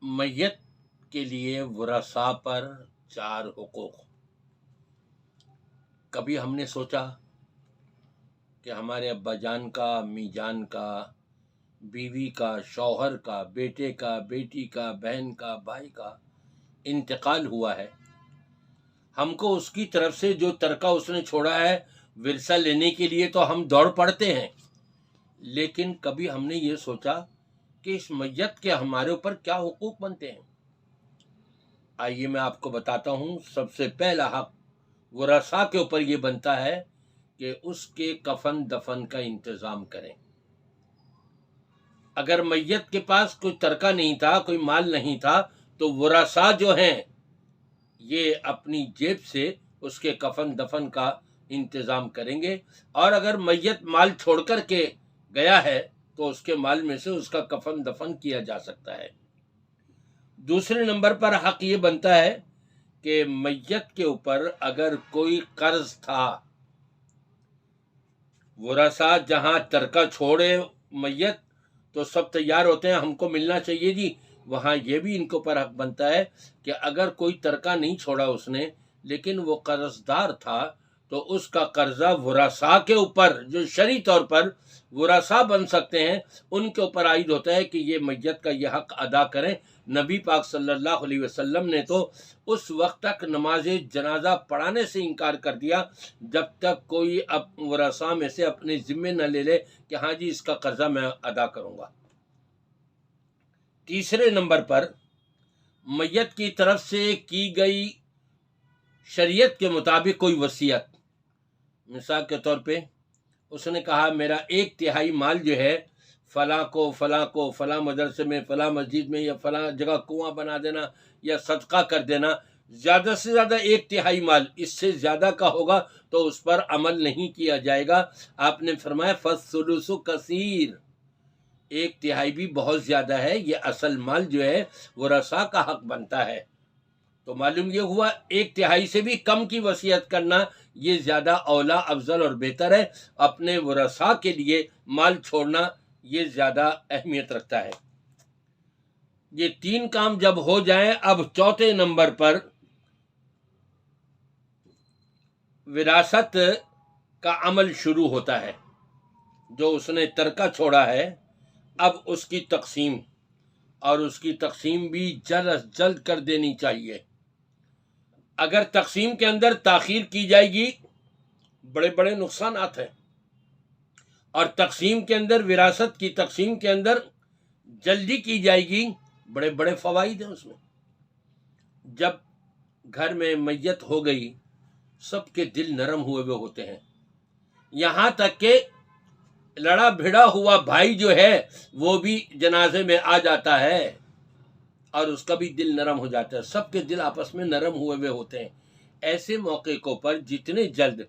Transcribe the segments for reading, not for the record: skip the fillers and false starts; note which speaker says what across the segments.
Speaker 1: میت کے لیے ورثاء پر 4 حقوق۔ کبھی ہم نے سوچا کہ ہمارے ابا جان کا، امی جان کا، بیوی کا، شوہر کا، بیٹے کا، بیٹی کا، بہن کا، بھائی کا انتقال ہوا ہے، ہم کو اس کی طرف سے جو ترکہ اس نے چھوڑا ہے ورثہ لینے کے لیے تو ہم دوڑ پڑتے ہیں، لیکن کبھی ہم نے یہ سوچا کہ اس میت کے ہمارے اوپر کیا حقوق بنتے ہیں؟ آئیے میں آپ کو بتاتا ہوں۔ سب سے پہلا حق ورثاء کے اوپر یہ بنتا ہے کہ اس کے کفن دفن کا انتظام کریں۔ اگر میت کے پاس کوئی ترکہ نہیں تھا، کوئی مال نہیں تھا، تو ورثاء جو ہیں یہ اپنی جیب سے اس کے کفن دفن کا انتظام کریں گے، اور اگر میت مال چھوڑ کر کے گیا ہے تو اس کے مال میں سے اس کا کفن دفن کیا جا سکتا ہے۔ دوسرے نمبر پر حق یہ بنتا ہے کہ میت کے اوپر اگر کوئی قرض تھا، ورثاء جہاں ترکہ چھوڑے میت تو سب تیار ہوتے ہیں ہم کو ملنا چاہیے جی، وہاں یہ بھی ان کے اوپر حق بنتا ہے کہ اگر کوئی ترکہ نہیں چھوڑا اس نے لیکن وہ قرض دار تھا تو اس کا قرضہ ورثاء کے اوپر، جو شرعی طور پر ورثاء بن سکتے ہیں، ان کے اوپر عائد ہوتا ہے کہ یہ میت کا یہ حق ادا کریں۔ نبی پاک صلی اللہ علیہ وسلم نے تو اس وقت تک نماز جنازہ پڑھانے سے انکار کر دیا جب تک کوئی ورثاء میں سے اپنے ذمے نہ لے لے کہ ہاں جی اس کا قرضہ میں ادا کروں گا۔ تیسرے نمبر پر میت کی طرف سے کی گئی شریعت کے مطابق کوئی وصیت، مثال کے طور پہ اس نے کہا میرا 1/3 مال جو ہے فلاں کو فلاں مدرسے میں، فلاں مسجد میں، یا فلاں جگہ کنواں بنا دینا یا صدقہ کر دینا، زیادہ سے زیادہ 1/3 مال، اس سے زیادہ کا ہوگا تو اس پر عمل نہیں کیا جائے گا۔ آپ نے فرمایا فالثلث کثیر، 1/3 بھی بہت زیادہ ہے، یہ اصل مال جو ہے ورثاء کا حق بنتا ہے۔ تو معلوم یہ ہوا 1/3 سے بھی کم کی وصیت کرنا یہ زیادہ اولا، افضل اور بہتر ہے۔ اپنے ورثاء کے لیے مال چھوڑنا یہ زیادہ اہمیت رکھتا ہے۔ یہ 3 کام جب ہو جائیں، اب چوتھے نمبر پر وراثت کا عمل شروع ہوتا ہے۔ جو اس نے ترکہ چھوڑا ہے اب اس کی تقسیم، اور اس کی تقسیم بھی جلد از جلد کر دینی چاہیے۔ اگر تقسیم کے اندر تاخیر کی جائے گی بڑے بڑے نقصانات ہیں، اور تقسیم کے اندر، وراثت کی تقسیم کے اندر جلدی کی جائے گی بڑے بڑے فوائد ہیں اس میں۔ جب گھر میں میت ہو گئی سب کے دل نرم ہوئے ہوئے ہوتے ہیں، یہاں تک کہ لڑا بھڑا ہوا بھائی جو ہے وہ بھی جنازے میں آ جاتا ہے اور اس کا بھی دل نرم ہو جاتا ہے، سب کے دل آپس میں نرم ہوئے ہوئے ہوتے ہیں۔ ایسے موقع کو پر جتنے جلد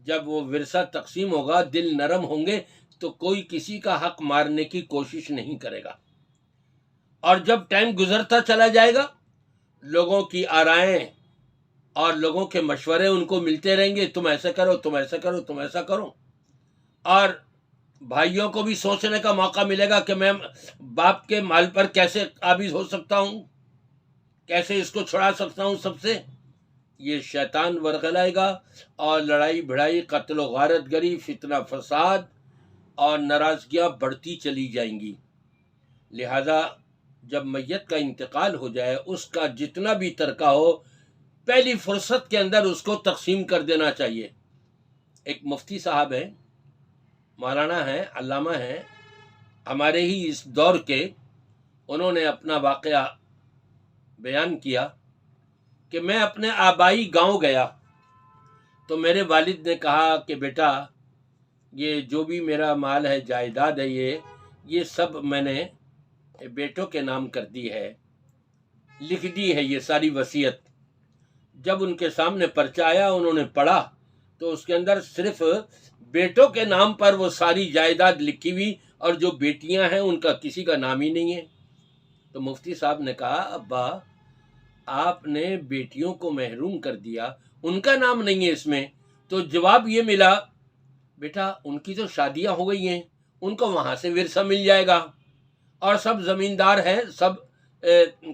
Speaker 1: جب وہ ورثہ تقسیم ہوگا دل نرم ہوں گے تو کوئی کسی کا حق مارنے کی کوشش نہیں کرے گا، اور جب ٹائم گزرتا چلا جائے گا لوگوں کی آرائیں اور لوگوں کے مشورے ان کو ملتے رہیں گے، تم ایسا کرو، تم ایسا کرو، تم ایسا کرو، اور بھائیوں کو بھی سوچنے کا موقع ملے گا کہ میں باپ کے مال پر کیسے قابض ہو سکتا ہوں، کیسے اس کو چھڑا سکتا ہوں سب سے۔ یہ شیطان ورغلائے گا اور لڑائی بھڑائی، قتل و غارت گری، فتنہ فساد اور ناراضگیاں بڑھتی چلی جائیں گی۔ لہذا جب میت کا انتقال ہو جائے اس کا جتنا بھی ترکہ ہو پہلی فرصت کے اندر اس کو تقسیم کر دینا چاہیے۔ ایک مفتی صاحب ہیں، مولانا ہیں، علامہ ہیں، ہمارے ہی اس دور کے، انہوں نے اپنا واقعہ بیان کیا کہ میں اپنے آبائی گاؤں گیا تو میرے والد نے کہا کہ بیٹا یہ جو بھی میرا مال ہے، جائیداد ہے، یہ سب میں نے بیٹوں کے نام کر دی ہے، لکھ دی ہے یہ ساری وصیت۔ جب ان کے سامنے پرچہ آیا انہوں نے پڑھا تو اس کے اندر صرف بیٹوں کے نام پر وہ ساری جائیداد لکھی ہوئی، اور جو بیٹیاں ہیں ان کا کسی کا نام ہی نہیں ہے۔ تو مفتی صاحب نے کہا ابا آپ نے بیٹیوں کو محروم کر دیا، ان کا نام نہیں ہے اس میں۔ تو جواب یہ ملا بیٹا ان کی تو شادیاں ہو گئی ہیں، ان کو وہاں سے ورثہ مل جائے گا، اور سب زمیندار ہیں، سب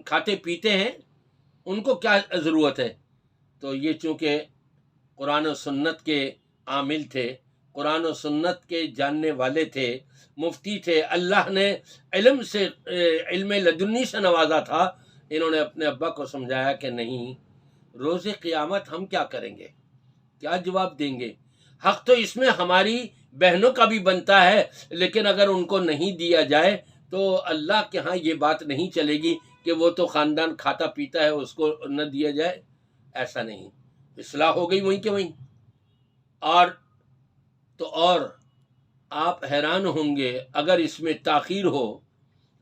Speaker 1: کھاتے پیتے ہیں، ان کو کیا ضرورت ہے؟ تو یہ چونکہ قرآن و سنت کے عامل تھے، قرآن و سنت کے جاننے والے تھے، مفتی تھے، اللہ نے علم سے علم لدنی سے نوازا تھا، انہوں نے اپنے ابا کو سمجھایا کہ نہیں، روز قیامت ہم کیا کریں گے، کیا جواب دیں گے؟ حق تو اس میں ہماری بہنوں کا بھی بنتا ہے، لیکن اگر ان کو نہیں دیا جائے تو اللہ کے ہاں یہ بات نہیں چلے گی کہ وہ تو خاندان کھاتا پیتا ہے، اس کو نہ دیا جائے، ایسا نہیں، اصلاح ہو گئی وہیں کہ وہیں۔ اور آپ حیران ہوں گے اگر اس میں تاخیر ہو۔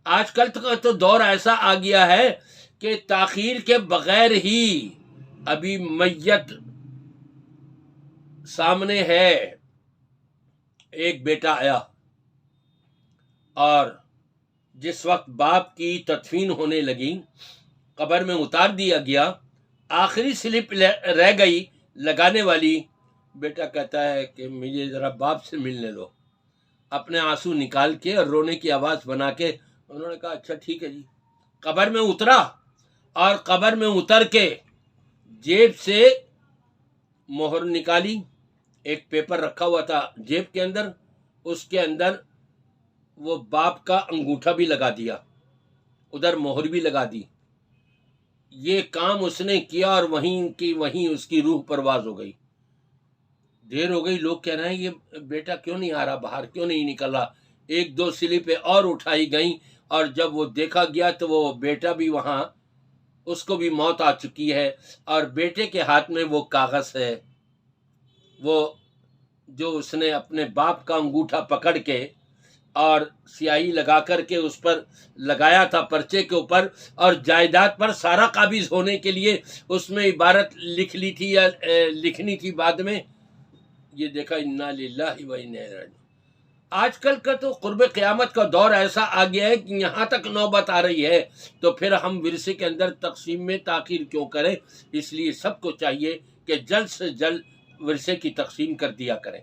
Speaker 1: آج کل کا تو دور ایسا آ گیا ہے کہ تاخیر کے بغیر ہی ابھی میت سامنے ہے، ایک بیٹا آیا اور جس وقت باپ کی تدفین ہونے لگی، قبر میں اتار دیا گیا، آخری سلپ رہ گئی لگانے والی، بیٹا کہتا ہے کہ مجھے ذرا باپ سے ملنے دو، اپنے آنسو نکال کے اور رونے کی آواز بنا کے انہوں نے کہا اچھا ٹھیک ہے جی۔ قبر میں اترا اور قبر میں اتر کے جیب سے مہر نکالی، ایک پیپر رکھا ہوا تھا جیب کے اندر، اس کے اندر وہ باپ کا انگوٹھا بھی لگا دیا، ادھر مہر بھی لگا دی۔ یہ کام اس نے کیا اور وہیں اس کی روح پرواز ہو گئی۔ دیر ہو گئی، لوگ کہہ رہے ہیں یہ بیٹا کیوں نہیں آ رہا باہر، کیوں نہیں نکلا؟ ایک دو سلپیں اور اٹھائی گئیں اور جب وہ دیکھا گیا تو وہ بیٹا بھی وہاں، اس کو بھی موت آ چکی ہے، اور بیٹے کے ہاتھ میں وہ کاغذ ہے، وہ جو اس نے اپنے باپ کا انگوٹھا پکڑ کے اور سیاہی لگا کر کے اس پر لگایا تھا پرچے کے اوپر، اور جائیداد پر سارا قابض ہونے کے لیے اس میں عبارت لکھ لی تھی یا لکھنی تھی بعد میں، یہ دیکھا انا للہ و انا الیہ راجعون۔ آج کل کا تو قرب قیامت کا دور ایسا آ گیا ہے کہ یہاں تک نوبت آ رہی ہے، تو پھر ہم ورثے کے اندر تقسیم میں تاخیر کیوں کریں؟ اس لیے سب کو چاہیے کہ جلد سے جلد ورثے کی تقسیم کر دیا کریں۔